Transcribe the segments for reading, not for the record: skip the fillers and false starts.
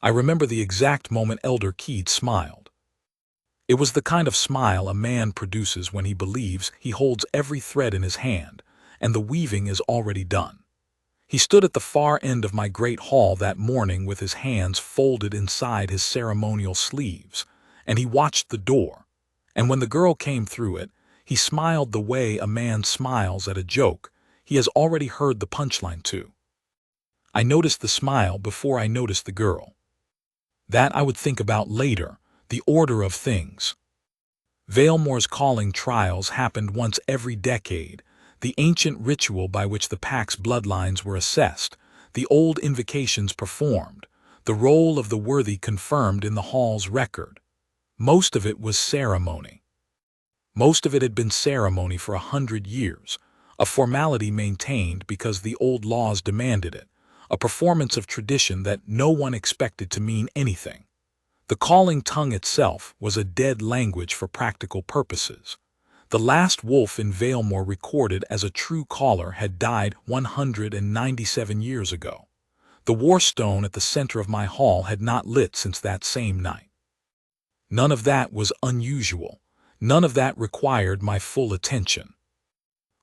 I remember the exact moment Elder Keed smiled. It was the kind of smile a man produces when he believes he holds every thread in his hand, and the weaving is already done. He stood at the far end of my great hall that morning with his hands folded inside his ceremonial sleeves, and he watched the door, and when the girl came through it, he smiled the way a man smiles at a joke he has already heard the punchline to. I noticed the smile before I noticed the girl. That I would think about later, the order of things. Valemor's calling trials happened once every decade, the ancient ritual by which the pack's bloodlines were assessed, the old invocations performed, the role of the worthy confirmed in the hall's record. Most of it was ceremony. Most of it had been ceremony for 100 years, a formality maintained because the old laws demanded it, a performance of tradition that no one expected to mean anything. The calling tongue itself was a dead language for practical purposes. The last wolf in Valemor recorded as a true caller had died 197 years ago. The warstone at the center of my hall had not lit since that same night. None of that was unusual. None of that required my full attention.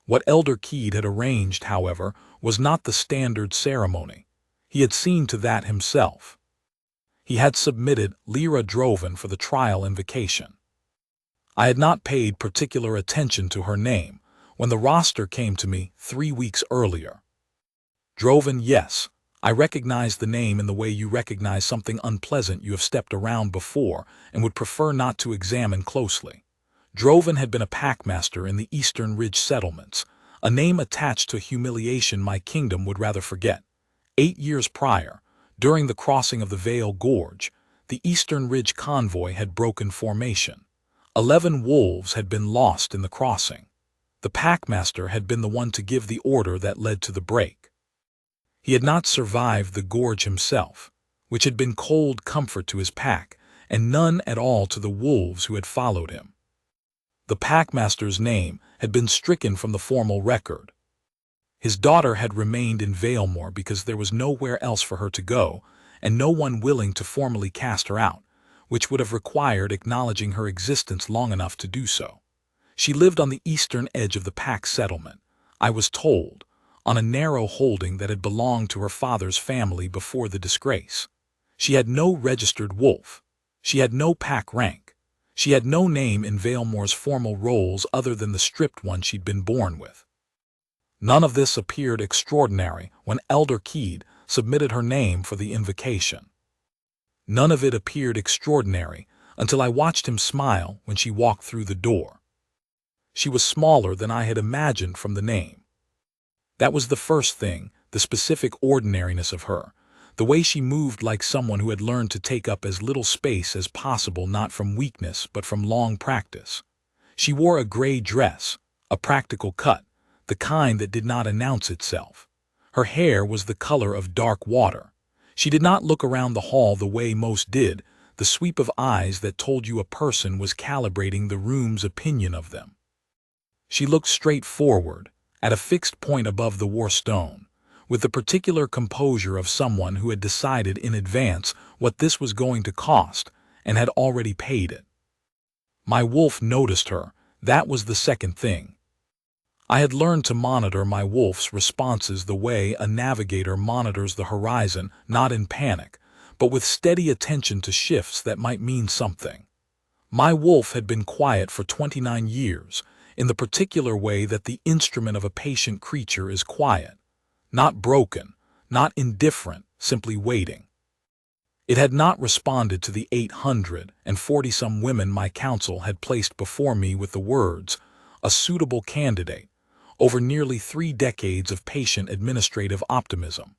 What Elder Keed had arranged, however, was not the standard ceremony. He had seen to that himself. He had submitted Lyra Droven for the trial invocation. I had not paid particular attention to her name when the roster came to me 3 weeks earlier. Droven, yes, I recognized the name in the way you recognize something unpleasant you have stepped around before and would prefer not to examine closely. Droven had been a packmaster in the Eastern Ridge settlements, a name attached to a humiliation my kingdom would rather forget. 8 years prior, during the crossing of the Vale Gorge, the Eastern Ridge convoy had broken formation. 11 wolves had been lost in the crossing. The packmaster had been the one to give the order that led to the break. He had not survived the gorge himself, which had been cold comfort to his pack, and none at all to the wolves who had followed him. The packmaster's name had been stricken from the formal record. His daughter had remained in Valemor because there was nowhere else for her to go, and no one willing to formally cast her out, which would have required acknowledging her existence long enough to do so. She lived on the eastern edge of the pack settlement, I was told, on a narrow holding that had belonged to her father's family before the disgrace. She had no registered wolf. She had no pack rank. She had no name in Valemor's formal rolls other than the stripped one she'd been born with. None of this appeared extraordinary when Elder Keed submitted her name for the invocation. None of it appeared extraordinary until I watched him smile when she walked through the door. She was smaller than I had imagined from the name. That was the first thing, the specific ordinariness of her, the way she moved like someone who had learned to take up as little space as possible, not from weakness but from long practice. She wore a gray dress, a practical cut, the kind that did not announce itself. Her hair was the color of dark water. She did not look around the hall the way most did, the sweep of eyes that told you a person was calibrating the room's opinion of them. She looked straight forward, at a fixed point above the warstone, with the particular composure of someone who had decided in advance what this was going to cost and had already paid it. My wolf noticed her. That was the second thing. I had learned to monitor my wolf's responses the way a navigator monitors the horizon, not in panic, but with steady attention to shifts that might mean something. My wolf had been quiet for 29 years, in the particular way that the instrument of a patient creature is quiet. Not broken, not indifferent, simply waiting. It had not responded to the 840-some women my council had placed before me with the words, "a suitable candidate," over nearly 3 decades of patient administrative optimism.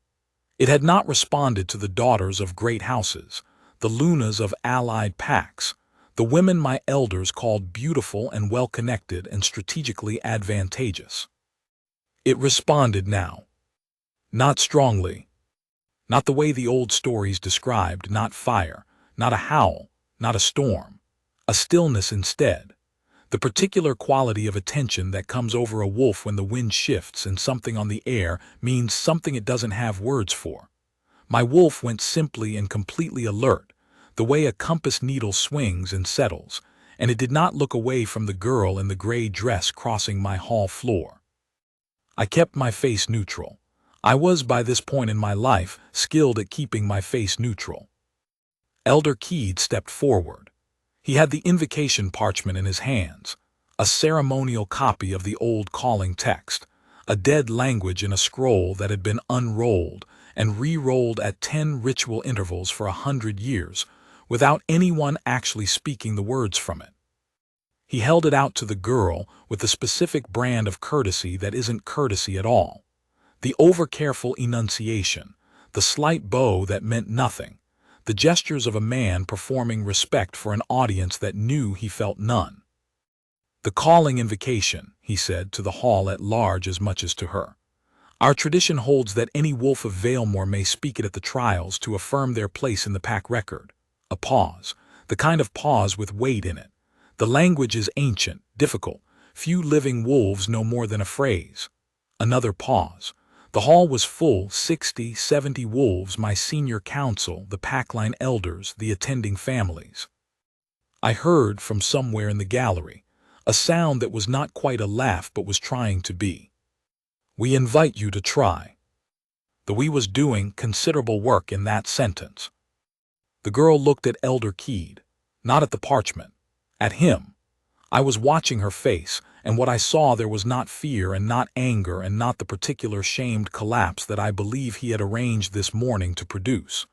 It had not responded to the daughters of great houses, the Lunas of allied packs, the women my elders called beautiful and well-connected and strategically advantageous. It responded now. Not strongly. Not the way the old stories described, not fire, not a howl, not a storm. A stillness instead. The particular quality of attention that comes over a wolf when the wind shifts and something on the air means something it doesn't have words for. My wolf went simply and completely alert, the way a compass needle swings and settles, and it did not look away from the girl in the gray dress crossing my hall floor. I kept my face neutral. I was, by this point in my life, skilled at keeping my face neutral. Elder Keed stepped forward. He had the invocation parchment in his hands, a ceremonial copy of the old calling text, a dead language in a scroll that had been unrolled and re-rolled at 10 ritual intervals for 100 years, without anyone actually speaking the words from it. He held it out to the girl with the specific brand of courtesy that isn't courtesy at all. The over-careful enunciation, the slight bow that meant nothing, the gestures of a man performing respect for an audience that knew he felt none. "The calling invocation," he said, to the hall at large as much as to her. "Our tradition holds that any wolf of Valemore may speak it at the trials to affirm their place in the pack record." A pause, the kind of pause with weight in it. The language is ancient, difficult. Few living wolves know more than a phrase. Another pause. The hall was full, 60, 70 wolves, my senior council, the packline elders, the attending families. I heard, from somewhere in the gallery, a sound that was not quite a laugh but was trying to be. "We invite you to try." The "we" was doing considerable work in that sentence. The girl looked at Elder Keed, not at the parchment, at him. I was watching her face, and what I saw there was not fear and not anger and not the particular shamed collapse that I believe he had arranged this morning to produce.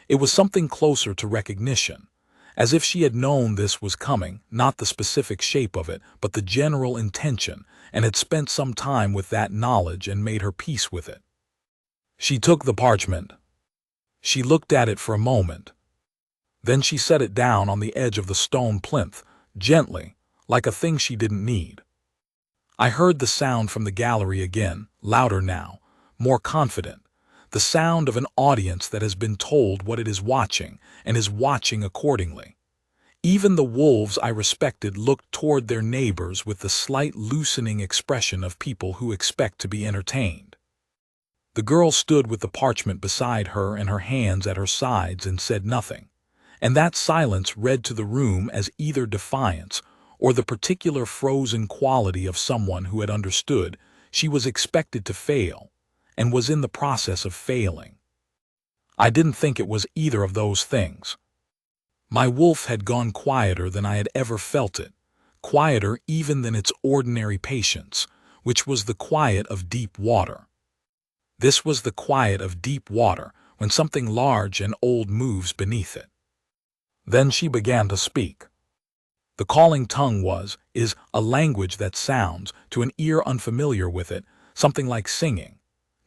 It was something closer to recognition, as if she had known this was coming, not the specific shape of it, but the general intention, and had spent some time with that knowledge and made her peace with it. She took the parchment. She looked at it for a moment. Then she set it down on the edge of the stone plinth, gently, like a thing she didn't need. I heard the sound from the gallery again, louder now, more confident, the sound of an audience that has been told what it is watching and is watching accordingly. Even the wolves I respected looked toward their neighbors with the slight loosening expression of people who expect to be entertained. The girl stood with the parchment beside her and her hands at her sides and said nothing, and that silence read to the room as either defiance or the particular frozen quality of someone who had understood she was expected to fail and was in the process of failing. I didn't think it was either of those things. My wolf had gone quieter than I had ever felt it, quieter even than its ordinary patience, which was the quiet of deep water. This was the quiet of deep water when something large and old moves beneath it. Then she began to speak. The calling tongue is a language that sounds, to an ear unfamiliar with it, something like singing.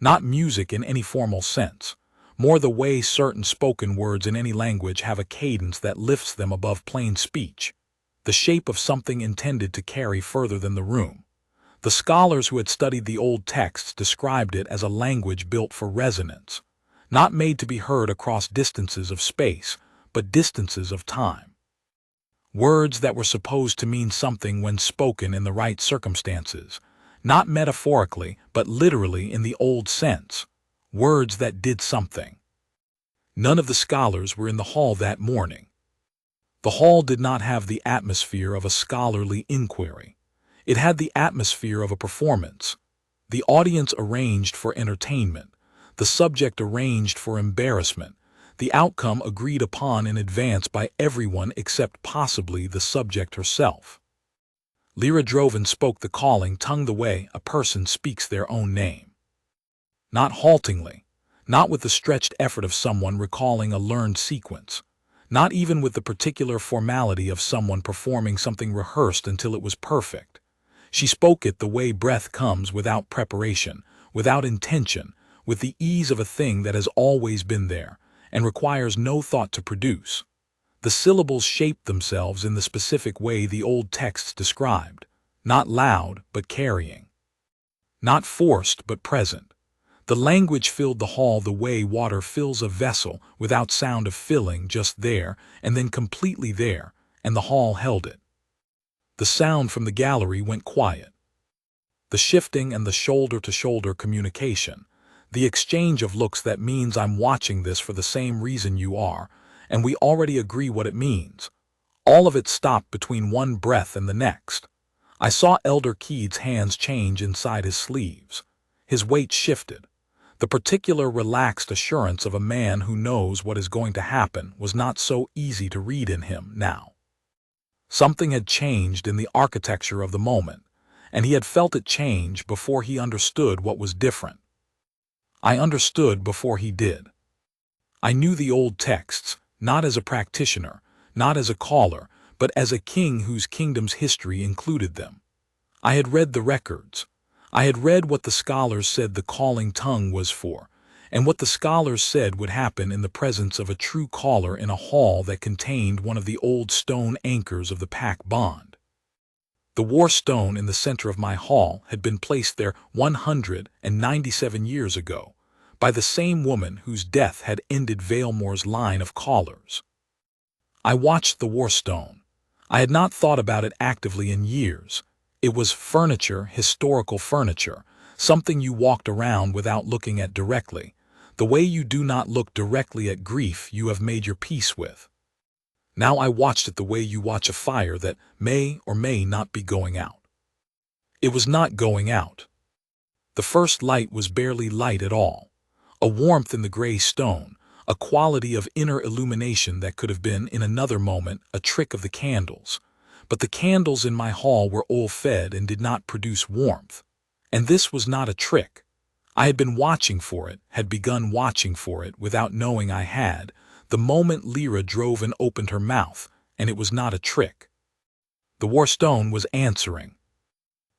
Not music in any formal sense, more the way certain spoken words in any language have a cadence that lifts them above plain speech, the shape of something intended to carry further than the room. The scholars who had studied the old texts described it as a language built for resonance, not made to be heard across distances of space, but distances of time. Words that were supposed to mean something when spoken in the right circumstances, not metaphorically, but literally in the old sense. Words that did something. None of the scholars were in the hall that morning. The hall did not have the atmosphere of a scholarly inquiry. It had the atmosphere of a performance. The audience arranged for entertainment, the subject arranged for embarrassment, the outcome agreed upon in advance by everyone except possibly the subject herself. Lyra Droven spoke the calling tongue the way a person speaks their own name. Not haltingly, not with the stretched effort of someone recalling a learned sequence, not even with the particular formality of someone performing something rehearsed until it was perfect. She spoke it the way breath comes, without preparation, without intention, with the ease of a thing that has always been there and requires no thought to produce. The syllables shaped themselves in the specific way the old texts described, not loud but carrying, not forced but present. The language filled the hall the way water fills a vessel, without sound of filling, just there and then completely there, and the hall held it. The sound from the gallery went quiet. The shifting and the shoulder-to-shoulder communication, The exchange of looks that means I'm watching this for the same reason you are, and we already agree what it means. All of it stopped between one breath and the next. I saw Elder Keed's hands change inside his sleeves. His weight shifted. The particular relaxed assurance of a man who knows what is going to happen was not so easy to read in him now. Something had changed in the architecture of the moment, and he had felt it change before he understood what was different. I understood before he did. I knew the old texts, not as a practitioner, not as a caller, but as a king whose kingdom's history included them. I had read the records. I had read what the scholars said the calling tongue was for, and what the scholars said would happen in the presence of a true caller in a hall that contained one of the old stone anchors of the pack bond. The war stone in the center of my hall had been placed there 197 years ago, by the same woman whose death had ended Valemore's line of callers. I watched the war stone. I had not thought about it actively in years. It was furniture, historical furniture, something you walked around without looking at directly, the way you do not look directly at grief you have made your peace with. Now I watched it the way you watch a fire that may or may not be going out. It was not going out. The first light was barely light at all. A warmth in the gray stone, a quality of inner illumination that could have been, in another moment, a trick of the candles. But the candles in my hall were oil-fed and did not produce warmth. And this was not a trick. I had been watching for it, had begun watching for it without knowing I had, the moment Lyra drove and opened her mouth, and it was not a trick. The war stone was answering.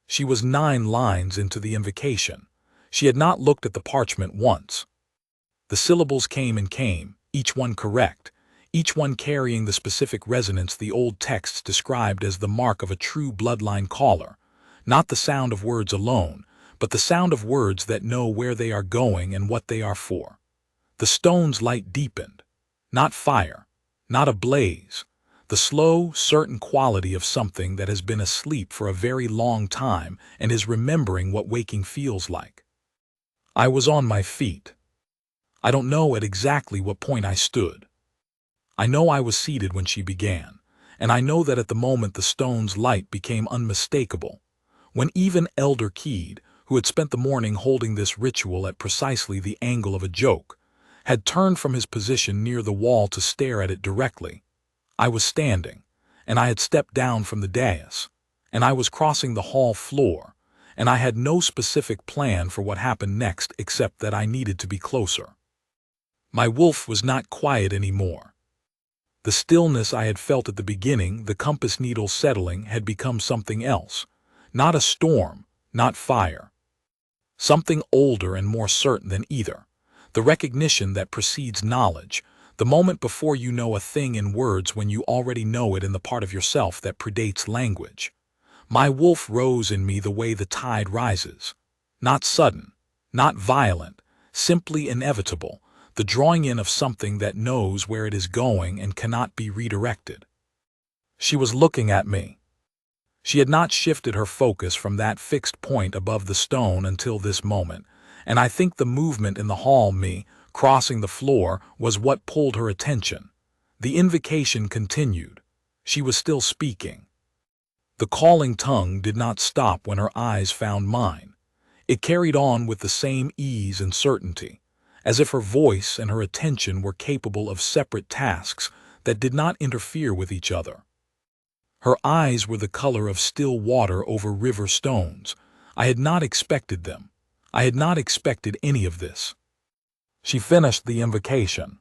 She was 9 lines into the invocation. She had not looked at the parchment once. The syllables came and came, each one correct, each one carrying the specific resonance the old texts described as the mark of a true bloodline caller, not the sound of words alone, but the sound of words that know where they are going and what they are for. The stone's light deepened, not fire, not a blaze, the slow, certain quality of something that has been asleep for a very long time and is remembering what waking feels like. I was on my feet. I don't know at exactly what point I stood. I know I was seated when she began, and I know that at the moment the stone's light became unmistakable, when even Elder Keed, who had spent the morning holding this ritual at precisely the angle of a joke, had turned from his position near the wall to stare at it directly. I was standing, and I had stepped down from the dais, and I was crossing the hall floor, and I had no specific plan for what happened next except that I needed to be closer. My wolf was not quiet anymore. The stillness I had felt at the beginning, the compass needle settling, had become something else. Not a storm, not fire. Something older and more certain than either. The recognition that precedes knowledge, the moment before you know a thing in words when you already know it in the part of yourself that predates language. My wolf rose in me the way the tide rises. Not sudden, not violent, simply inevitable, the drawing in of something that knows where it is going and cannot be redirected. She was looking at me. She had not shifted her focus from that fixed point above the stone until this moment, and I think the movement in the hall, me crossing the floor, was what pulled her attention. The invocation continued. She was still speaking. The calling tongue did not stop when her eyes found mine. It carried on with the same ease and certainty, as if her voice and her attention were capable of separate tasks that did not interfere with each other. Her eyes were the color of still water over river stones. I had not expected them. I had not expected any of this. She finished the invocation.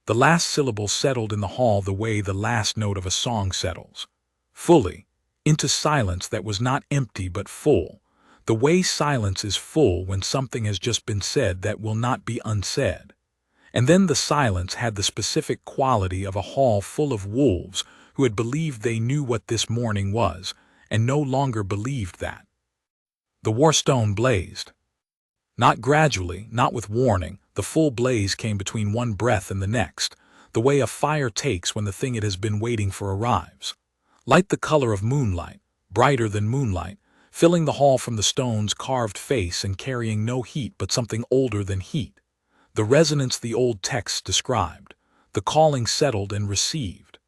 The last syllable settled in the hall the way the last note of a song settles. Fully, into silence that was not empty but full, the way silence is full when something has just been said that will not be unsaid. And then the silence had the specific quality of a hall full of wolves who had believed they knew what this morning was, and no longer believed that. The warstone blazed. Not gradually, not with warning, the full blaze came between one breath and the next, the way a fire takes when the thing it has been waiting for arrives. Light the color of moonlight, brighter than moonlight, filling the hall from the stone's carved face and carrying no heat but something older than heat. The resonance the old text described. The calling settled and received.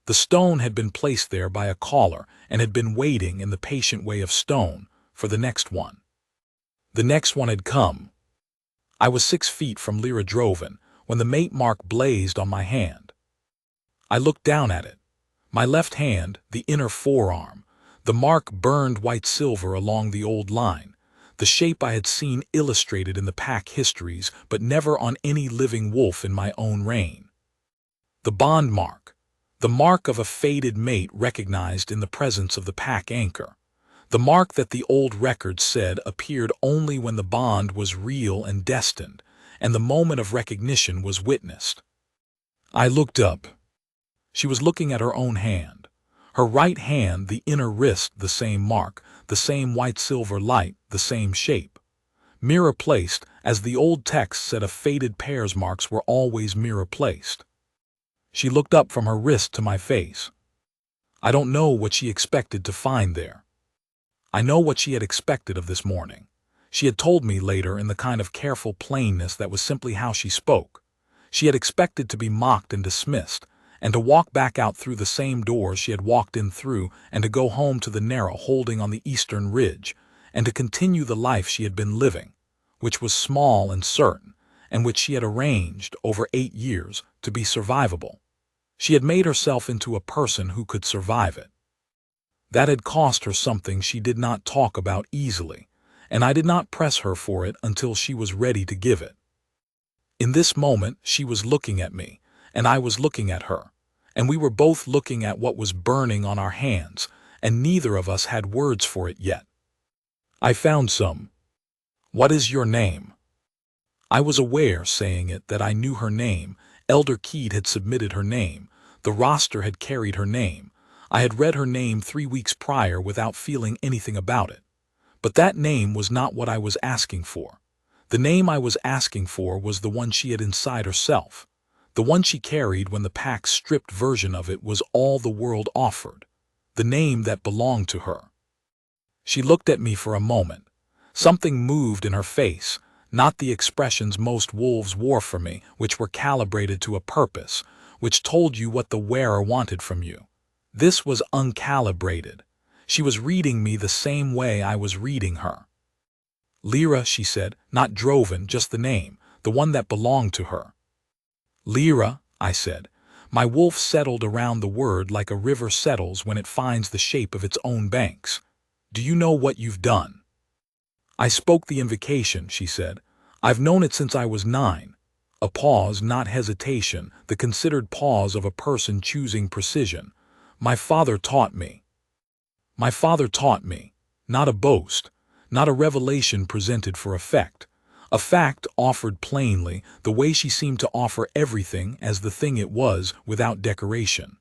The stone had been placed there by a caller and had been waiting in the patient way of stone for the next one. The next one had come. I was 6 feet from Lyra Droven when the mate mark blazed on my hand. I looked down at it. My left hand, the inner forearm, the mark burned white-silver along the old line, the shape I had seen illustrated in the pack histories but never on any living wolf in my own reign. The bond mark, the mark of a fated mate recognized in the presence of the pack anchor, the mark that the old records said appeared only when the bond was real and destined, and the moment of recognition was witnessed. I looked up. She was looking at her own hand. Her right hand, the inner wrist, the same mark, the same white-silver light, the same shape. Mirror-placed, as the old text said, a fated pair's marks were always mirror-placed. She looked up from her wrist to my face. I don't know what she expected to find there. I know what she had expected of this morning. She had told me later in the kind of careful plainness that was simply how she spoke. She had expected to be mocked and dismissed, and to walk back out through the same door she had walked in through, and to go home to the Narrow holding on the eastern ridge, and to continue the life she had been living, which was small and certain, and which she had arranged over 8 years to be survivable. She had made herself into a person who could survive it. That had cost her something she did not talk about easily, and I did not press her for it until she was ready to give it. In this moment she was looking at me, and I was looking at her, and we were both looking at what was burning on our hands, and neither of us had words for it yet. I found some. What is your name? I was aware, saying it, that I knew her name. Elder Keed had submitted her name. The roster had carried her name. I had read her name 3 weeks prior without feeling anything about it. But that name was not what I was asking for. The name I was asking for was the one she had inside herself. The one she carried when the pack's stripped version of it was all the world offered. The name that belonged to her. She looked at me for a moment. Something moved in her face, not the expressions most wolves wore for me, which were calibrated to a purpose, which told you what the wearer wanted from you. This was uncalibrated. She was reading me the same way I was reading her. Lyra, she said, not Droven, just the name, the one that belonged to her. Lyra, I said. My wolf settled around the word like a river settles when it finds the shape of its own banks. Do you know what you've done? I spoke the invocation, she said. I've known it since I was 9. A pause, not hesitation, the considered pause of a person choosing precision. My father taught me. My father taught me, not a boast, not a revelation presented for effect, a fact offered plainly, the way she seemed to offer everything as the thing it was, without decoration.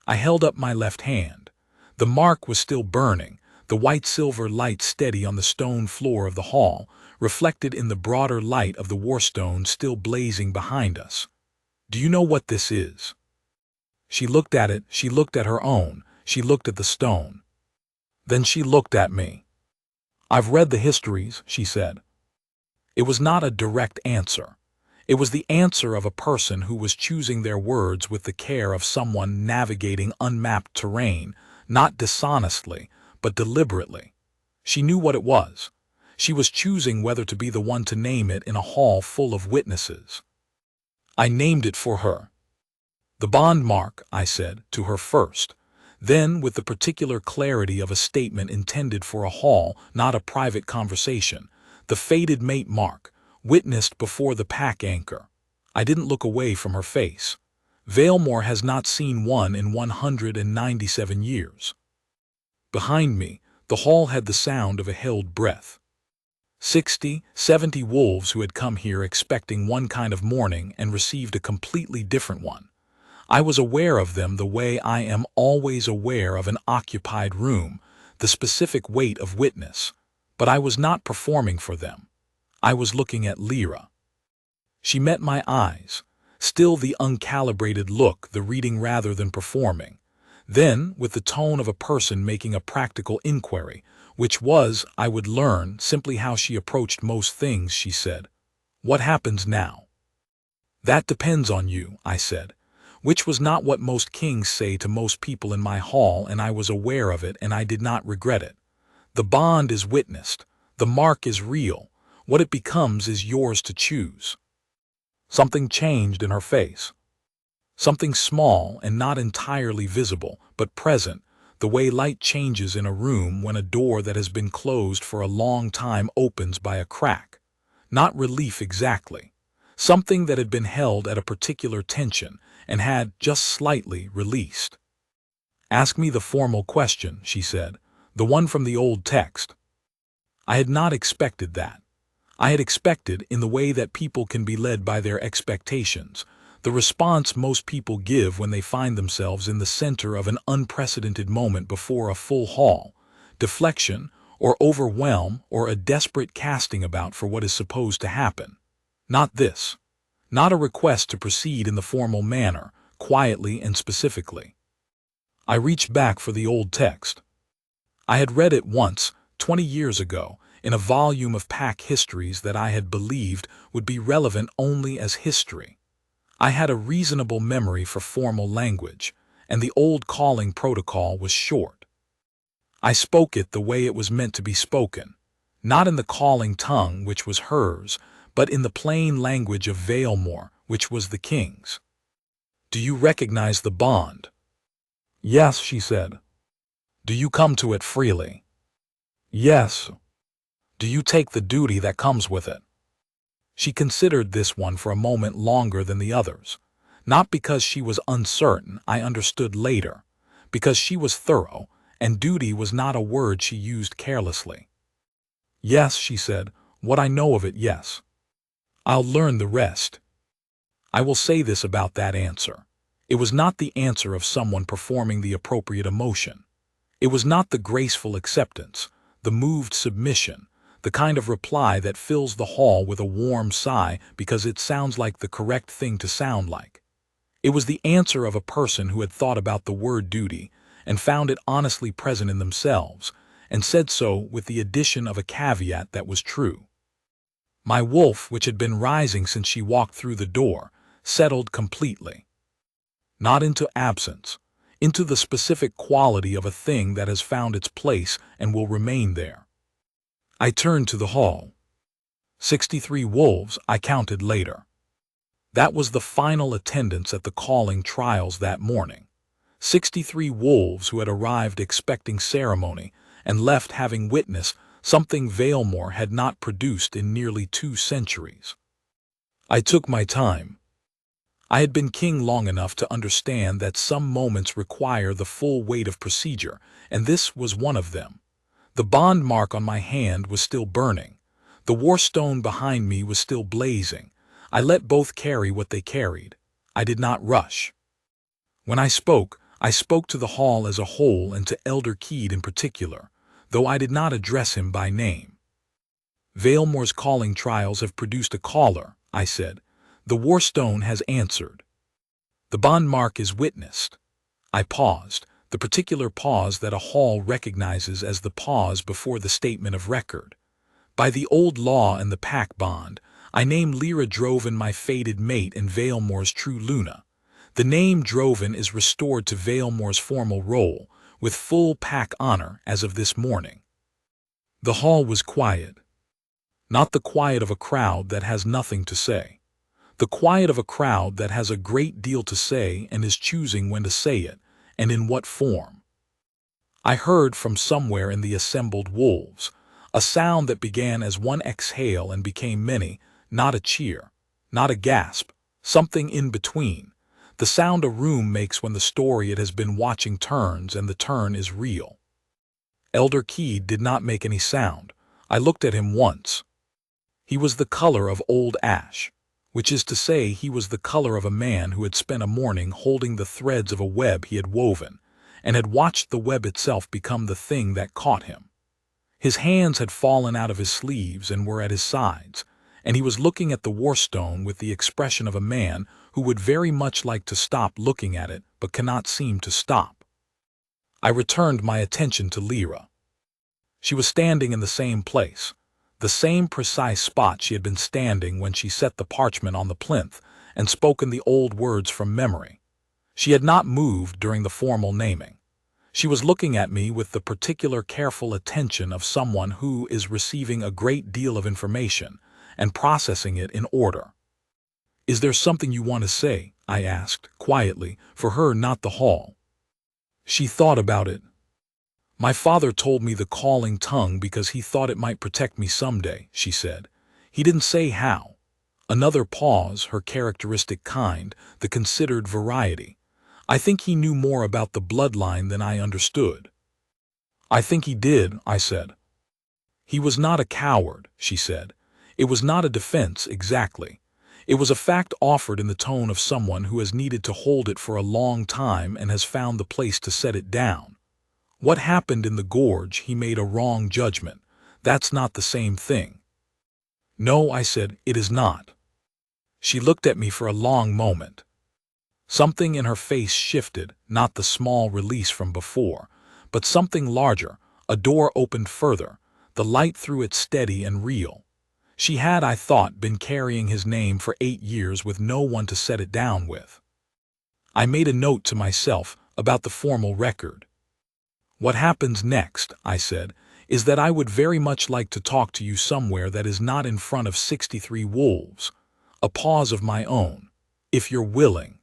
I held up my left hand. The mark was still burning, the white-silver light steady on the stone floor of the hall, reflected in the broader light of the warstone still blazing behind us. Do you know what this is? She looked at it, she looked at her own, she looked at the stone. Then she looked at me. I've read the histories, she said. It was not a direct answer. It was the answer of a person who was choosing their words with the care of someone navigating unmapped terrain, not dishonestly, but deliberately. She knew what it was. She was choosing whether to be the one to name it in a hall full of witnesses. I named it for her. The bond mark, I said, to her first. Then, with the particular clarity of a statement intended for a hall, not a private conversation, the fated mate mark, witnessed before the pack anchor. I didn't look away from her face. Valemore has not seen one in 197 years. Behind me, the hall had the sound of a held breath. 60, 70 wolves who had come here expecting one kind of mourning and received a completely different one. I was aware of them the way I am always aware of an occupied room, the specific weight of witness, but I was not performing for them. I was looking at Lyra. She met my eyes, still the uncalibrated look, the reading rather than performing. Then, with the tone of a person making a practical inquiry, which was, I would learn, simply how she approached most things, she said, "What happens now?" "That depends on you," I said, which was not what most kings say to most people in my hall, and I was aware of it, and I did not regret it. The bond is witnessed. The mark is real. What it becomes is yours to choose. Something changed in her face. Something small and not entirely visible, but present, the way light changes in a room when a door that has been closed for a long time opens by a crack. Not relief exactly. Something that had been held at a particular tension and had, just slightly, released. "Ask me the formal question," she said, "the one from the old text." I had not expected that. I had expected, in the way that people can be led by their expectations, the response most people give when they find themselves in the center of an unprecedented moment before a full hall, deflection, or overwhelm, or a desperate casting about for what is supposed to happen. Not this. Not a request to proceed in the formal manner, quietly and specifically. I reached back for the old text. I had read it once, 20 years ago, in a volume of pack histories that I had believed would be relevant only as history. I had a reasonable memory for formal language, and the old calling protocol was short. I spoke it the way it was meant to be spoken, not in the calling tongue which was hers, but in the plain language of Valemore, which was the king's. "Do you recognize the bond?" "Yes," she said. "Do you come to it freely?" "Yes." "Do you take the duty that comes with it?" She considered this one for a moment longer than the others, not because she was uncertain, I understood later, because she was thorough, and duty was not a word she used carelessly. "Yes," she said, "what I know of it, yes. I'll learn the rest." I will say this about that answer. It was not the answer of someone performing the appropriate emotion. It was not the graceful acceptance, the moved submission, the kind of reply that fills the hall with a warm sigh because it sounds like the correct thing to sound like. It was the answer of a person who had thought about the word duty and found it honestly present in themselves, and said so with the addition of a caveat that was true. My wolf, which had been rising since she walked through the door, settled completely. Not into absence, into the specific quality of a thing that has found its place and will remain there. I turned to the hall. 63 wolves, I counted later. That was the final attendance at the calling trials that morning. 63 wolves who had arrived expecting ceremony and left having witnessed something Valemore had not produced in nearly 2 centuries. I took my time. I had been king long enough to understand that some moments require the full weight of procedure, and this was one of them. The bond mark on my hand was still burning. The warstone behind me was still blazing. I let both carry what they carried. I did not rush. When I spoke to the hall as a whole and to Elder Keed in particular, though I did not address him by name. "Valemore's calling trials have produced a caller," I said. "The warstone has answered. The bond mark is witnessed." I paused, the particular pause that a hall recognizes as the pause before the statement of record. By the old law and the pack bond, I named Lyra Droven my fated mate and Valemore's true Luna. The name Droven is restored to Valemore's formal role, with full pack honor as of this morning. The hall was quiet. Not the quiet of a crowd that has nothing to say. The quiet of a crowd that has a great deal to say and is choosing when to say it, and in what form. I heard from somewhere in the assembled wolves, a sound that began as one exhale and became many, not a cheer, not a gasp, something in between, the sound a room makes when the story it has been watching turns and the turn is real. Elder Keed did not make any sound. I looked at him once. He was the color of old ash, which is to say he was the color of a man who had spent a morning holding the threads of a web he had woven, and had watched the web itself become the thing that caught him. His hands had fallen out of his sleeves and were at his sides, and he was looking at the warstone with the expression of a man who would very much like to stop looking at it but cannot seem to stop. I returned my attention to Lyra. She was standing in the same place, the same precise spot she had been standing when she set the parchment on the plinth and spoken the old words from memory. She had not moved during the formal naming. She was looking at me with the particular careful attention of someone who is receiving a great deal of information and processing it in order. "Is there something you want to say?" I asked, quietly, for her, not the hall. She thought about it. "My father told me the calling tongue because he thought it might protect me someday," she said. "He didn't say how." Another pause, her characteristic kind, the considered variety. "I think he knew more about the bloodline than I understood." "I think he did," I said. "He was not a coward," she said. "It was not a defense, exactly. It was a fact offered in the tone of someone who has needed to hold it for a long time and has found the place to set it down. What happened in the gorge, he made a wrong judgment. That's not the same thing." "No," I said, "it is not." She looked at me for a long moment. Something in her face shifted, not the small release from before, but something larger. A door opened further, the light through it steady and real. She had, I thought, been carrying his name for 8 years with no one to set it down with. I made a note to myself about the formal record. "What happens next," I said, "is that I would very much like to talk to you somewhere that is not in front of 63 wolves. A pause of my own, if you're willing."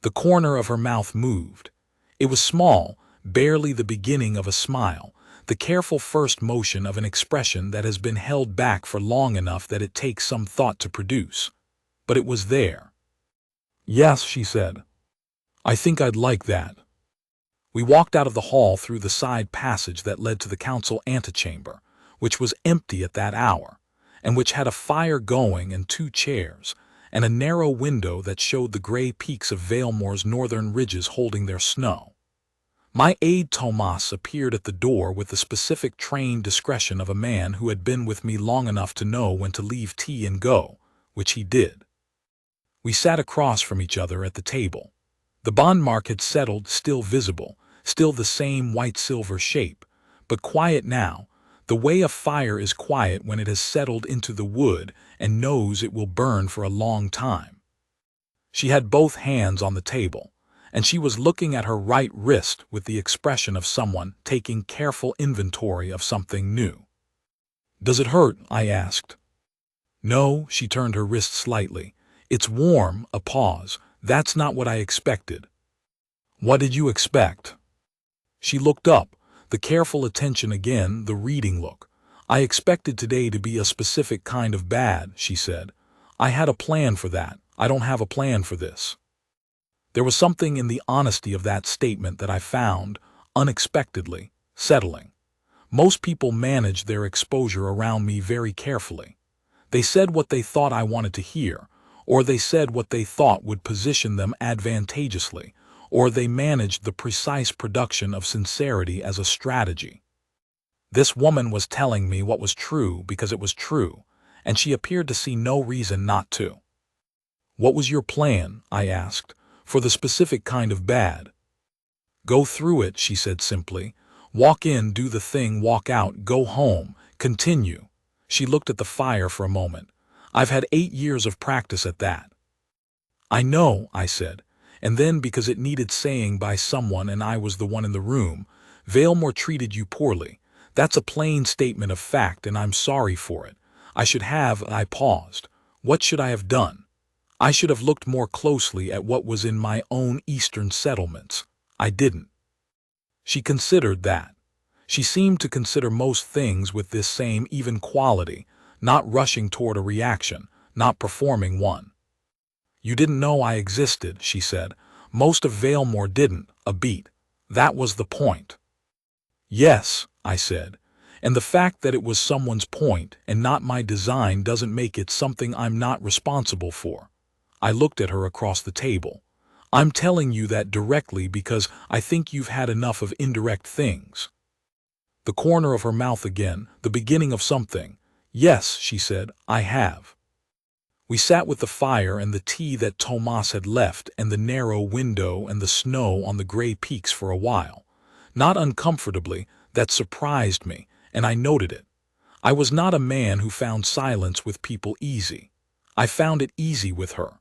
The corner of her mouth moved. It was small, barely the beginning of a smile, the careful first motion of an expression that has been held back for long enough that it takes some thought to produce. But it was there. "Yes," she said. "I think I'd like that." We walked out of the hall through the side passage that led to the council antechamber, which was empty at that hour, and which had a fire going and 2 chairs, and a narrow window that showed the gray peaks of Valemor's northern ridges holding their snow. My aide Tomas appeared at the door with the specific trained discretion of a man who had been with me long enough to know when to leave tea and go, which he did. We sat across from each other at the table. The bond mark had settled, still visible, still the same white-silver shape, but quiet now, the way a fire is quiet when it has settled into the wood and knows it will burn for a long time. She had both hands on the table, and she was looking at her right wrist with the expression of someone taking careful inventory of something new. "Does it hurt?" I asked. "No," she turned her wrist slightly. "It's warm." A pause. "That's not what I expected." "What did you expect?" She looked up, the careful attention again, the reading look. "I expected today to be a specific kind of bad," she said. "I had a plan for that. I don't have a plan for this." There was something in the honesty of that statement that I found, unexpectedly, settling. Most people manage their exposure around me very carefully. They said what they thought I wanted to hear, or they said what they thought would position them advantageously, or they managed the precise production of sincerity as a strategy. This woman was telling me what was true because it was true, and she appeared to see no reason not to. "What was your plan?" I asked, "for the specific kind of bad?" "Go through it," she said simply. "Walk in, do the thing, walk out, go home, continue." She looked at the fire for a moment. "I've had 8 years of practice at that." "I know," I said, and then, because it needed saying by someone and I was the one in the room, "Valemor treated you poorly. That's a plain statement of fact and I'm sorry for it. I should have." I paused. What should I have done? I should have looked more closely at what was in my own eastern settlements. I didn't. She considered that. She seemed to consider most things with this same even quality, not rushing toward a reaction, not performing one. "You didn't know I existed," she said. "Most of Valemor didn't, a beat. That was the point." "Yes," I said, "and the fact that it was someone's point and not my design doesn't make it something I'm not responsible for." I looked at her across the table. "I'm telling you that directly because I think you've had enough of indirect things." The corner of her mouth again, the beginning of something. "Yes," she said, "I have." We sat with the fire and the tea that Tomas had left and the narrow window and the snow on the gray peaks for a while. Not uncomfortably, that surprised me, and I noted it. I was not a man who found silence with people easy. I found it easy with her.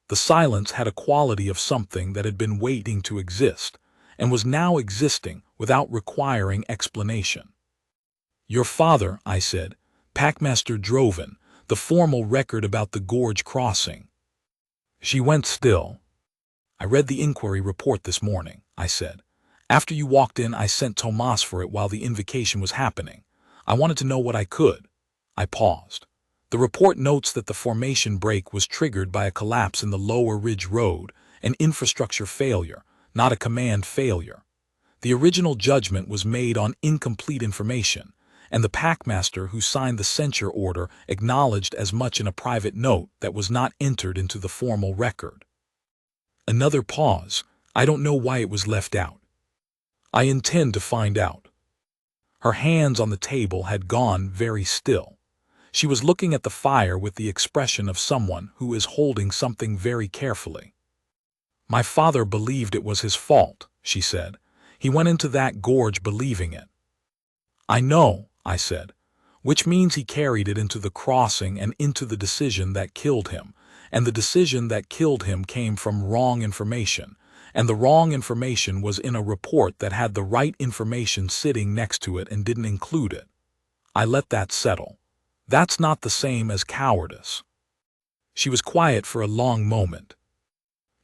The silence had a quality of something that had been waiting to exist, and was now existing without requiring explanation. "Your father," I said, "Packmaster Droven, the formal record about the gorge crossing." She went still. "I read the inquiry report this morning," I said. "After you walked in, I sent Tomas for it while the invocation was happening. I wanted to know what I could." I paused. "The report notes that the formation break was triggered by a collapse in the Lower Ridge Road, an infrastructure failure, not a command failure. The original judgment was made on incomplete information, and the Packmaster who signed the censure order acknowledged as much in a private note that was not entered into the formal record." Another pause. "I don't know why it was left out." "I intend to find out." Her hands on the table had gone very still. She was looking at the fire with the expression of someone who is holding something very carefully. "My father believed it was his fault," she said. "He went into that gorge believing it." "I know," I said, "which means he carried it into the crossing and into the decision that killed him, and the decision that killed him came from wrong information, and the wrong information was in a report that had the right information sitting next to it and didn't include it." I let that settle. "That's not the same as cowardice." She was quiet for a long moment.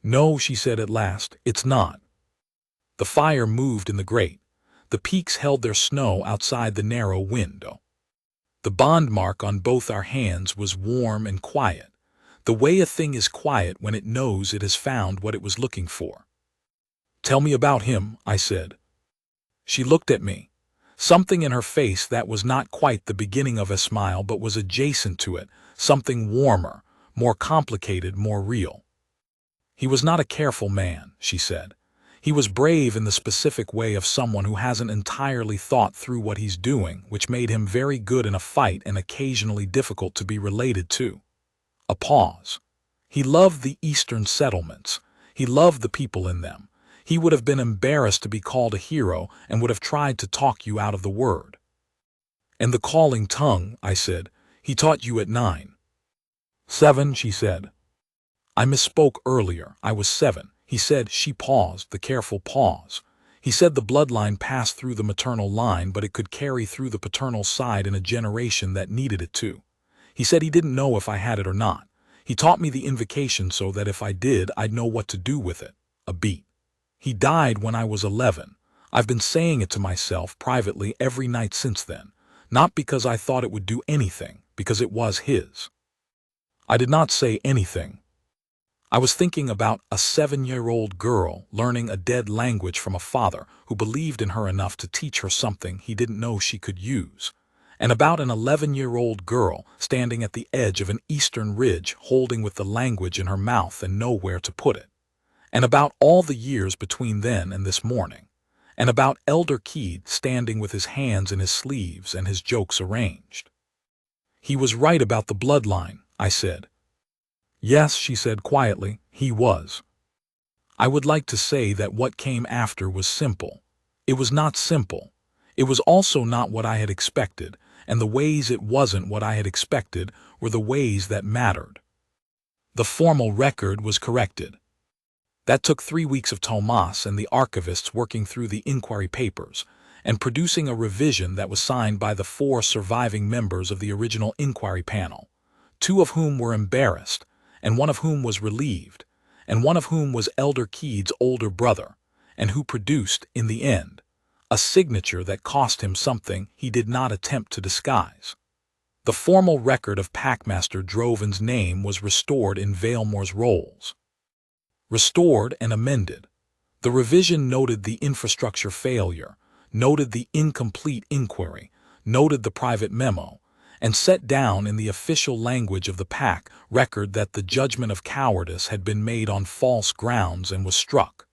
"No," she said at last, "it's not." The fire moved in the grate. The peaks held their snow outside the narrow window. The bond mark on both our hands was warm and quiet, the way a thing is quiet when it knows it has found what it was looking for. "Tell me about him," I said. She looked at me. Something in her face that was not quite the beginning of a smile but was adjacent to it, something warmer, more complicated, more real. "He was not a careful man," she said. "He was brave in the specific way of someone who hasn't entirely thought through what he's doing, which made him very good in a fight and occasionally difficult to be related to." A pause. "He loved the eastern settlements. He loved the people in them. He would have been embarrassed to be called a hero and would have tried to talk you out of the word." "And the calling tongue," I said. "He taught you at 9. 7, she said. "I misspoke earlier. I was 7. He said." She paused, the careful pause. "He said the bloodline passed through the maternal line, but it could carry through the paternal side in a generation that needed it too. He said he didn't know if I had it or not. He taught me the invocation so that if I did, I'd know what to do with it. A beat. He died when I was 11. I've been saying it to myself privately every night since then, not because I thought it would do anything, because it was his." I did not say anything. I was thinking about a 7-year-old girl learning a dead language from a father who believed in her enough to teach her something he didn't know she could use, and about an 11-year-old girl standing at the edge of an eastern ridge holding with the language in her mouth and nowhere to put it, and about all the years between then and this morning, and about Elder Keed standing with his hands in his sleeves and his jokes arranged. "He was right about the bloodline," I said. "Yes," she said quietly, "he was." I would like to say that what came after was simple. It was not simple. It was also not what I had expected, and the ways it wasn't what I had expected were the ways that mattered. The formal record was corrected. That took 3 weeks of Tomas and the archivists working through the inquiry papers and producing a revision that was signed by the 4 surviving members of the original inquiry panel, 2 of whom were embarrassed, and 1 of whom was relieved, and 1 of whom was Elder Keed's older brother, and who produced, in the end, a signature that cost him something he did not attempt to disguise. The formal record of Packmaster Droven's name was restored in Vailmore's rolls. Restored and amended. The revision noted the infrastructure failure, noted the incomplete inquiry, noted the private memo, and set down in the official language of the Pack record that the judgment of cowardice had been made on false grounds and was struck.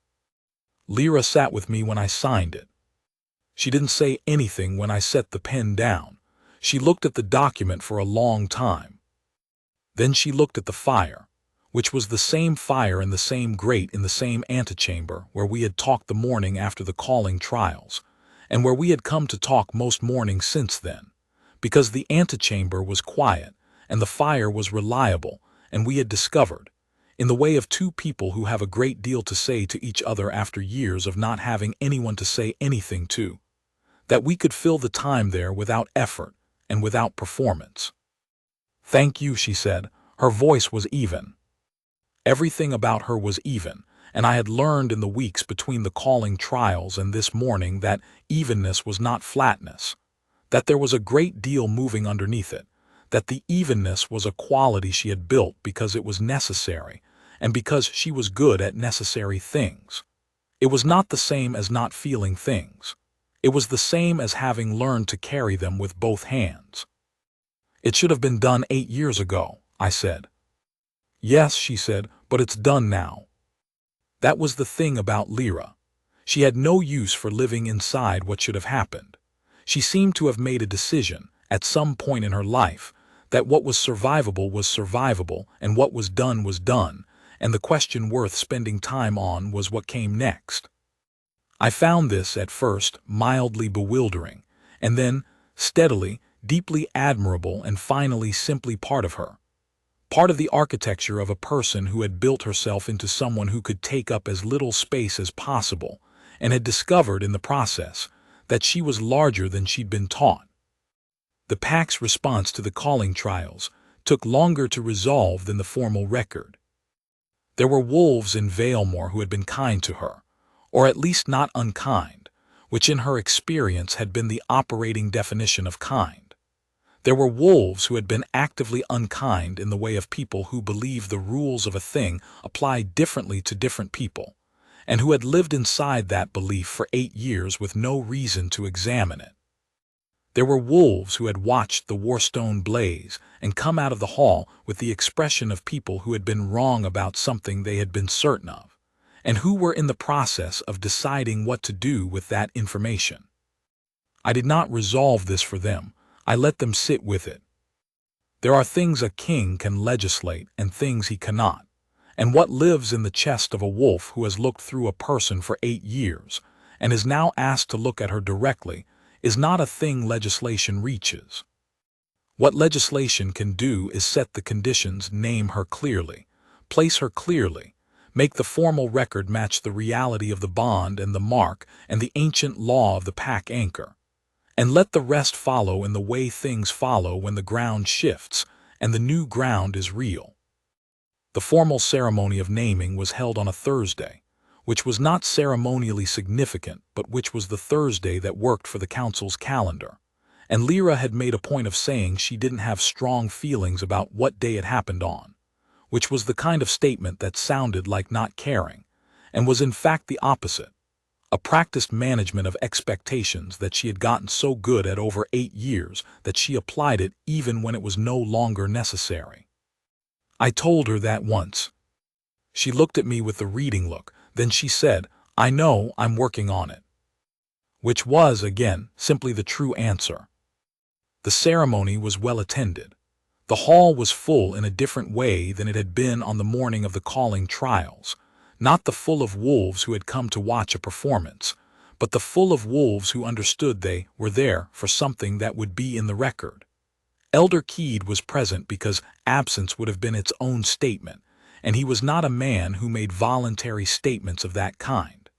Lyra sat with me when I signed it. She didn't say anything when I set the pen down. She looked at the document for a long time. Then she looked at the fire. which was the same fire and the same grate in the same antechamber where we had talked the morning after the calling trials, and where we had come to talk most mornings since then, because the antechamber was quiet, and the fire was reliable, and we had discovered, in the way of two people who have a great deal to say to each other after years of not having anyone to say anything to, that we could fill the time there without effort and without performance. "Thank you," she said. Her voice was even. Everything about her was even, and I had learned in the weeks between the calling trials and this morning that evenness was not flatness, that there was a great deal moving underneath it, that the evenness was a quality she had built because it was necessary, and because she was good at necessary things. It was not the same as not feeling things. It was the same as having learned to carry them with both hands. "It should have been done 8 years ago," I said. "Yes," she said, "but it's done now." That was the thing about Lyra. She had no use for living inside what should have happened. She seemed to have made a decision, at some point in her life, that what was survivable, and what was done, and the question worth spending time on was what came next. I found this, at first, mildly bewildering, and then, steadily, deeply admirable, and finally simply part of her. Part of the architecture of a person who had built herself into someone who could take up as little space as possible, and had discovered in the process that she was larger than she'd been taught. The pack's response to the calling trials took longer to resolve than the formal record. There were wolves in Valemore who had been kind to her, or at least not unkind, which in her experience had been the operating definition of kind. There were wolves who had been actively unkind in the way of people who believed the rules of a thing applied differently to different people, and who had lived inside that belief for 8 years with no reason to examine it. There were wolves who had watched the Warstone blaze and come out of the hall with the expression of people who had been wrong about something they had been certain of, and who were in the process of deciding what to do with that information. I did not resolve this for them. I let them sit with it. There are things a king can legislate and things he cannot, and what lives in the chest of a wolf who has looked through a person for 8 years and is now asked to look at her directly is not a thing legislation reaches. What legislation can do is set the conditions, name her clearly, place her clearly, make the formal record match the reality of the bond and the mark and the ancient law of the pack anchor, and let the rest follow in the way things follow when the ground shifts and the new ground is real. The formal ceremony of naming was held on a Thursday, which was not ceremonially significant, but which was the Thursday that worked for the council's calendar, and Lyra had made a point of saying she didn't have strong feelings about what day it happened on, which was the kind of statement that sounded like not caring, and was in fact the opposite, a practiced management of expectations that she had gotten so good at over 8 years that she applied it even when it was no longer necessary. I told her that once. She looked at me with the reading look, then she said, "I know, I'm working on it." Which was, again, simply the true answer. The ceremony was well attended. The hall was full in a different way than it had been on the morning of the calling trials, not the full of wolves who had come to watch a performance, but the full of wolves who understood they were there for something that would be in the record. Elder Keed was present because absence would have been its own statement, and he was not a man who made voluntary statements of that kind.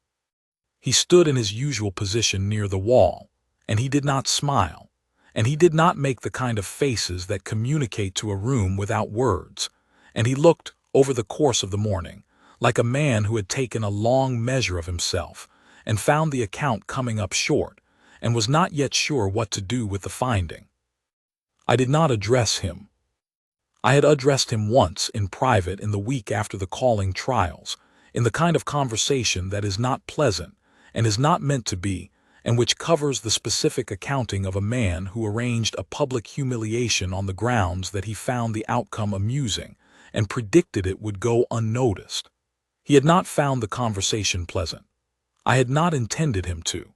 He stood in his usual position near the wall, and he did not smile, and he did not make the kind of faces that communicate to a room without words, and he looked, over the course of the morning, like a man who had taken a long measure of himself and found the account coming up short, and was not yet sure what to do with the finding. I did not address him. I had addressed him once in private in the week after the calling trials, in the kind of conversation that is not pleasant and is not meant to be, and which covers the specific accounting of a man who arranged a public humiliation on the grounds that he found the outcome amusing and predicted it would go unnoticed. He had not found the conversation pleasant. I had not intended him to.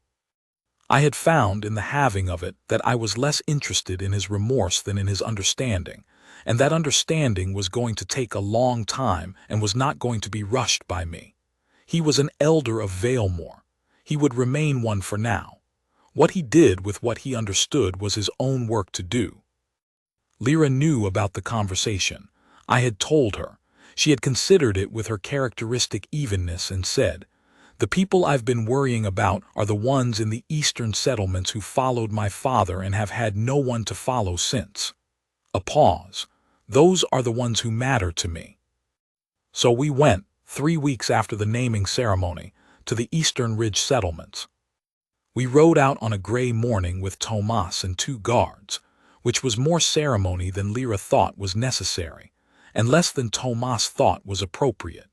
I had found in the having of it that I was less interested in his remorse than in his understanding, and that understanding was going to take a long time and was not going to be rushed by me. He was an elder of Valemore. He would remain one for now. What he did with what he understood was his own work to do. Lyra knew about the conversation. I had told her. She had considered it with her characteristic evenness and said, "The people I've been worrying about are the ones in the eastern settlements who followed my father and have had no one to follow since." A pause. "Those are the ones who matter to me." So we went, 3 weeks after the naming ceremony, to the Eastern Ridge settlements. We rode out on a gray morning with Tomas and 2 guards, which was more ceremony than Lyra thought was necessary, and less than Tomas thought was appropriate.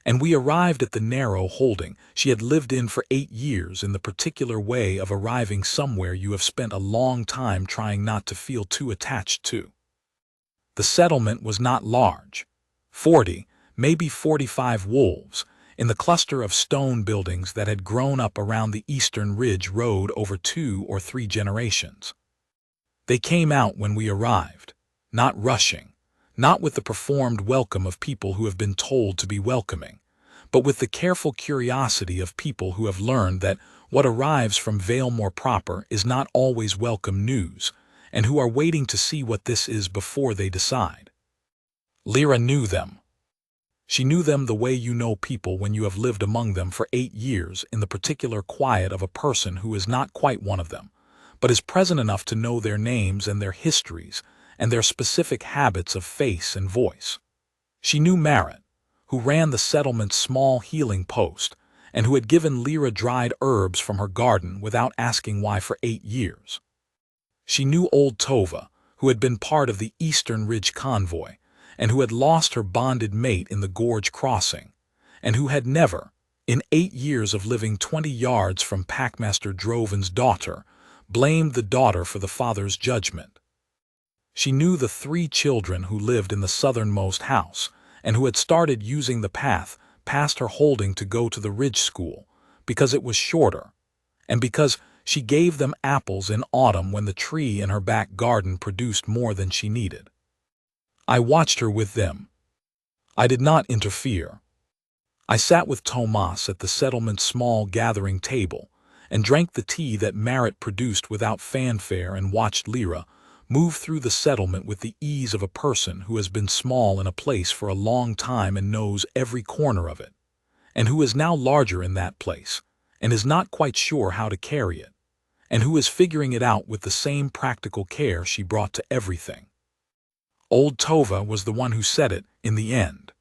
And we arrived at the narrow holding she had lived in for 8 years in the particular way of arriving somewhere you have spent a long time trying not to feel too attached to. The settlement was not large. 40, maybe 45 wolves, in the cluster of stone buildings that had grown up around the Eastern Ridge Road over 2 or 3 generations. They came out when we arrived, not rushing, not with the performed welcome of people who have been told to be welcoming, but with the careful curiosity of people who have learned that what arrives from Valemore proper is not always welcome news, and who are waiting to see what this is before they decide. Lyra knew them. She knew them the way you know people when you have lived among them for 8 years in the particular quiet of a person who is not quite one of them, but is present enough to know their names and their histories and their specific habits of face and voice. She knew Merritt, who ran the settlement's small healing post and who had given Lyra dried herbs from her garden without asking why for 8 years. She knew old Tova, who had been part of the Eastern Ridge convoy, and who had lost her bonded mate in the gorge crossing, and who had never, in 8 years of living 20 yards from Packmaster Droven's daughter, blamed the daughter for the father's judgment. She knew the 3 children who lived in the southernmost house, and who had started using the path past her holding to go to the Ridge School, because it was shorter, and because she gave them apples in autumn when the tree in her back garden produced more than she needed. I watched her with them. I did not interfere. I sat with Tomas at the settlement's small gathering table and drank the tea that Merritt produced without fanfare and watched Lyra move through the settlement with the ease of a person who has been small in a place for a long time and knows every corner of it, and who is now larger in that place and is not quite sure how to carry it, and who is figuring it out with the same practical care she brought to everything. Old Tova was the one who said it in the end.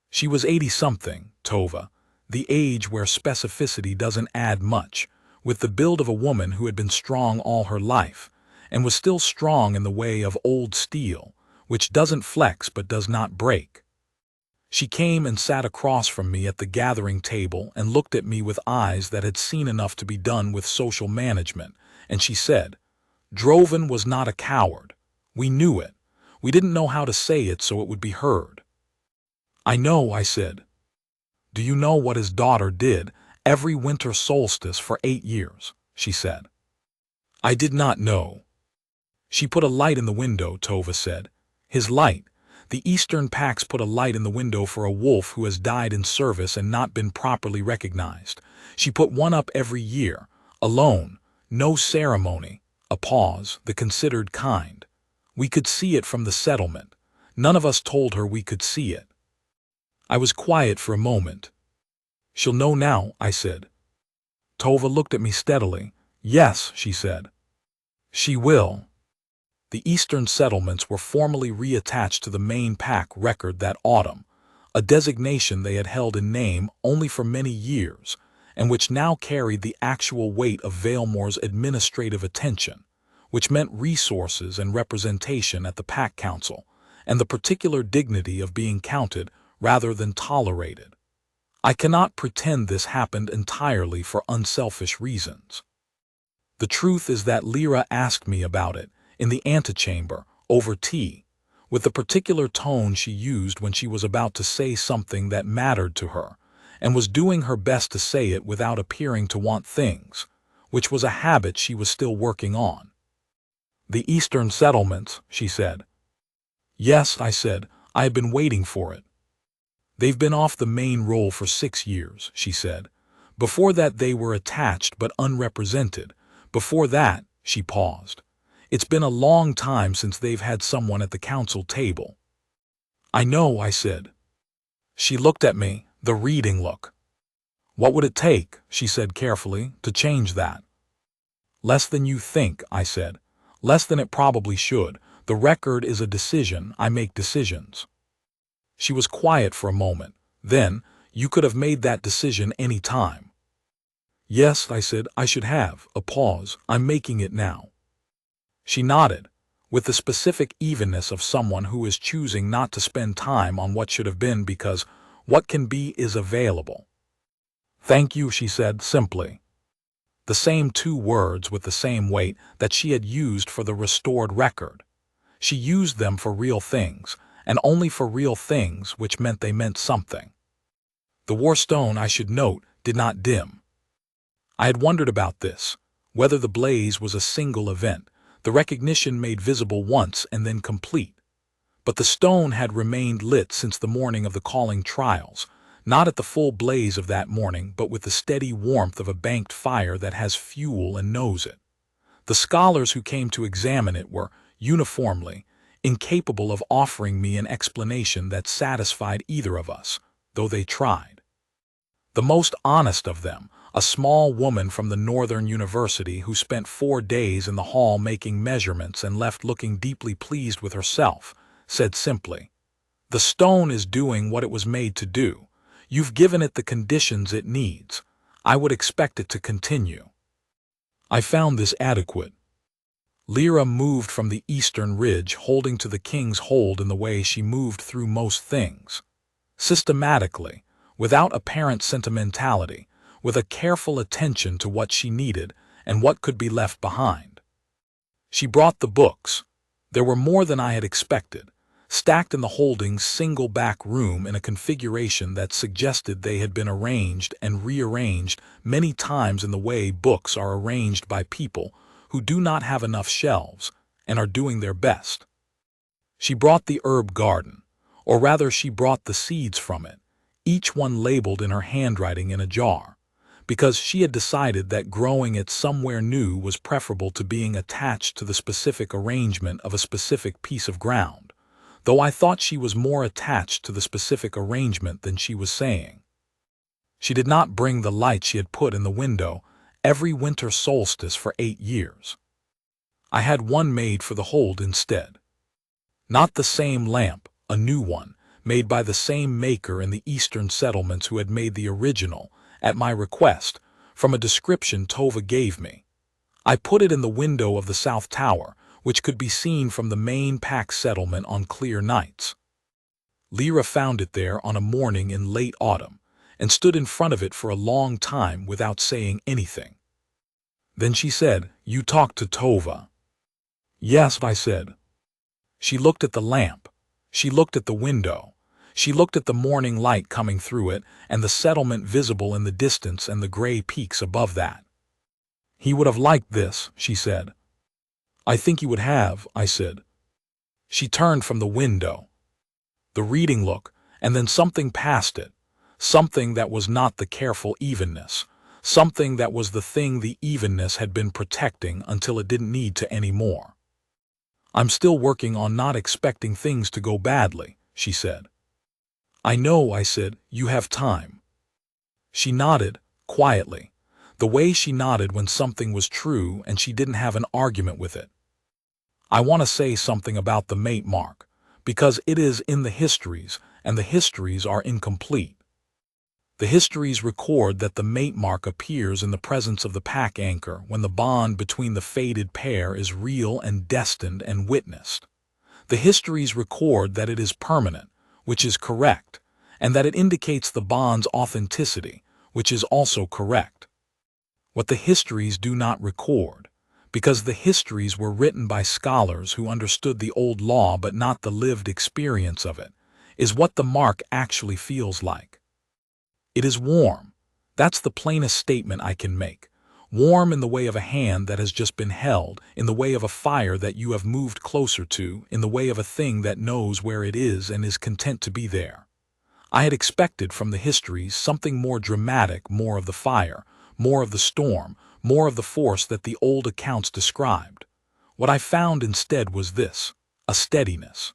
She was 80-something, Tova, the age where specificity doesn't add much, with the build of a woman who had been strong all her life, and was still strong in the way of old steel, which doesn't flex but does not break. She came and sat across from me at the gathering table and looked at me with eyes that had seen enough to be done with social management, and she said, "Droven was not a coward. We knew it. We didn't know how to say it so it would be heard." "I know," I said. "Do you know what his daughter did every winter solstice for 8 years?" she said. I did not know. "She put a light in the window," Tova said. "His light. The Eastern Packs put a light in the window for a wolf who has died in service and not been properly recognized. She put one up every year, alone, no ceremony." A pause, the considered kind. "We could see it from the settlement. None of us told her we could see it." I was quiet for a moment. "She'll know now," I said. Tova looked at me steadily. "Yes," she said. "She will." The Eastern settlements were formally reattached to the main pack record that autumn, a designation they had held in name only for many years, and which now carried the actual weight of Valemore's administrative attention, which meant resources and representation at the Pack Council, and the particular dignity of being counted rather than tolerated. I cannot pretend this happened entirely for unselfish reasons. The truth is that Lyra asked me about it in the antechamber over tea, with the particular tone she used when she was about to say something that mattered to her, and was doing her best to say it without appearing to want things, which was a habit she was still working on. "The Eastern settlements," she said. Yes, I said, I have been waiting for it. They've been off the main roll for 6 years, she said. Before that they were attached but unrepresented. Before that, she paused. It's been a long time since they've had someone at the council table. I know, I said. She looked at me, the reading look. What would it take, she said carefully, to change that? Less than you think, I said. Less than it probably should. The record is a decision. I make decisions. She was quiet for a moment. Then, you could have made that decision any time. Yes, I said, I should have. A pause. I'm making it now. She nodded, with the specific evenness of someone who is choosing not to spend time on what should have been because what can be is available. Thank you, she said simply. The same 2 words with the same weight that she had used for the restored record. She used them for real things, and only for real things, which meant they meant something. The war stone, I should note, did not dim. I had wondered about this, whether the blaze was a single event, the recognition made visible once and then complete. But the stone had remained lit since the morning of the calling trials, not at the full blaze of that morning, but with the steady warmth of a banked fire that has fuel and knows it. The scholars who came to examine it were, uniformly, incapable of offering me an explanation that satisfied either of us, though they tried. The most honest of them, a small woman from the Northern University who spent 4 days in the hall making measurements and left looking deeply pleased with herself, said simply, "The stone is doing what it was made to do. You've given it the conditions it needs. I would expect it to continue." I found this adequate. Lyra moved from the eastern ridge, holding to the king's hold in the way she moved through most things. Systematically, without apparent sentimentality, with a careful attention to what she needed and what could be left behind. She brought the books. There were more than I had expected, stacked in the holding's single back room in a configuration that suggested they had been arranged and rearranged many times in the way books are arranged by people who do not have enough shelves and are doing their best. She brought the herb garden, or rather she brought the seeds from it, each one labeled in her handwriting in a jar, because she had decided that growing it somewhere new was preferable to being attached to the specific arrangement of a specific piece of ground, though I thought she was more attached to the specific arrangement than she was saying. She did not bring the light she had put in the window every winter solstice for 8 years. I had one made for the hold instead. Not the same lamp, a new one, made by the same maker in the eastern settlements who had made the original, at my request, from a description Tova gave me. I put it in the window of the south tower, which could be seen from the main pack settlement on clear nights. Lyra found it there on a morning in late autumn, and stood in front of it for a long time without saying anything. Then she said, "You talked to Tova." "Yes," I said. She looked at the lamp. She looked at the window. She looked at the morning light coming through it and the settlement visible in the distance and the gray peaks above that. "He would have liked this," she said. "I think he would have," I said. She turned from the window. The reading look, and then something past it, something that was not the careful evenness, something that was the thing the evenness had been protecting until it didn't need to anymore. "I'm still working on not expecting things to go badly," she said. "I know," I said, "you have time." She nodded, quietly, the way she nodded when something was true and she didn't have an argument with it. "I want to say something about the mate mark, because it is in the histories, and the histories are incomplete. The histories record that the mate mark appears in the presence of the pack anchor when the bond between the fated pair is real and destined and witnessed. The histories record that it is permanent, which is correct, and that it indicates the bond's authenticity, which is also correct. What the histories do not record, because the histories were written by scholars who understood the old law but not the lived experience of it, is what the mark actually feels like. It is warm. That's the plainest statement I can make. Warm in the way of a hand that has just been held, in the way of a fire that you have moved closer to, in the way of a thing that knows where it is and is content to be there. I had expected from the histories something more dramatic, more of the fire, more of the storm, more of the force that the old accounts described. What I found instead was this: a steadiness.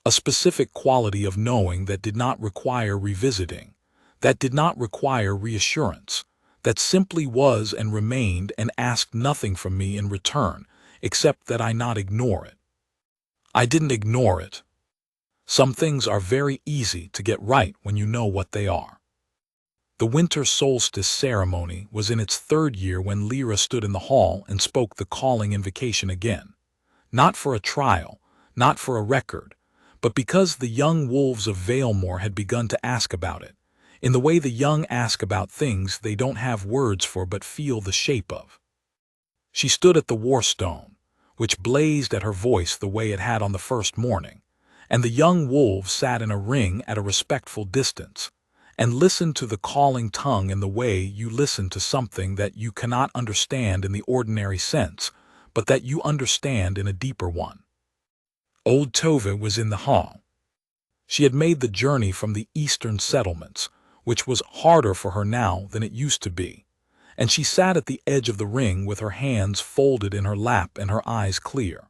A specific quality of knowing that did not require revisiting, that did not require reassurance, that simply was and remained and asked nothing from me in return, except that I not ignore it. I didn't ignore it. Some things are very easy to get right when you know what they are. The winter solstice ceremony was in its third year when Lyra stood in the hall and spoke the calling invocation again. Not for a trial, not for a record, but because the young wolves of Valemore had begun to ask about it, in the way the young ask about things they don't have words for but feel the shape of. She stood at the warstone, which blazed at her voice the way it had on the first morning, and the young wolves sat in a ring at a respectful distance, and listened to the calling tongue in the way you listen to something that you cannot understand in the ordinary sense, but that you understand in a deeper one. Old Tove was in the hall. She had made the journey from the eastern settlements, which was harder for her now than it used to be, and she sat at the edge of the ring with her hands folded in her lap and her eyes clear.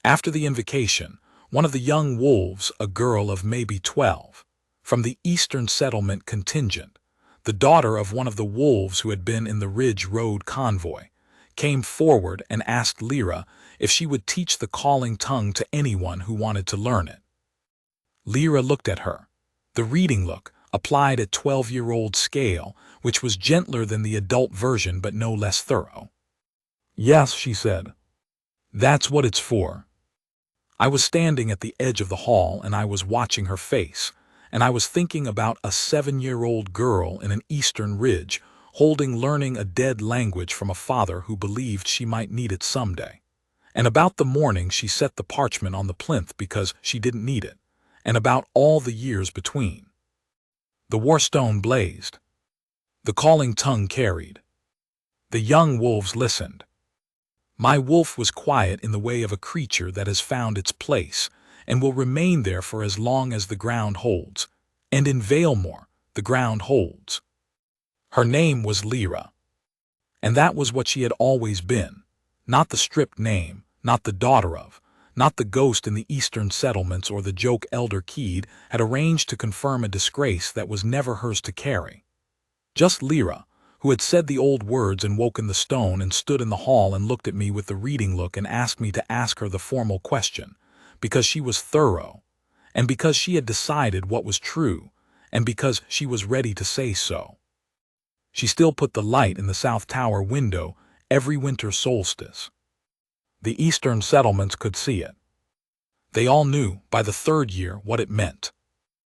After the invocation, one of the young wolves, a girl of maybe 12, from the eastern settlement contingent, the daughter of one of the wolves who had been in the Ridge Road convoy, came forward and asked Lyra if she would teach the calling tongue to anyone who wanted to learn it. Lyra looked at her, the reading look, applied at 12-year-old scale, which was gentler than the adult version but no less thorough. "Yes," she said. "That's what it's for." I was standing at the edge of the hall and I was watching her face, and I was thinking about a 7-year-old girl in an eastern ridge, learning a dead language from a father who believed she might need it someday, and about the morning she set the parchment on the plinth because she didn't need it, and about all the years between. The warstone blazed. The calling tongue carried. The young wolves listened. My wolf was quiet in the way of a creature that has found its place and will remain there for as long as the ground holds, and in Valemore the ground holds. Her name was Lyra, and that was what she had always been, not the stripped name, not the daughter of, not the ghost in the eastern settlements or the joke Elder Keed had arranged to confirm a disgrace that was never hers to carry. Just Lyra, who had said the old words and woken the stone and stood in the hall and looked at me with the reading look and asked me to ask her the formal question, because she was thorough, and because she had decided what was true, and because she was ready to say so. She still put the light in the South Tower window every winter solstice. The eastern settlements could see it. They all knew by the third year what it meant.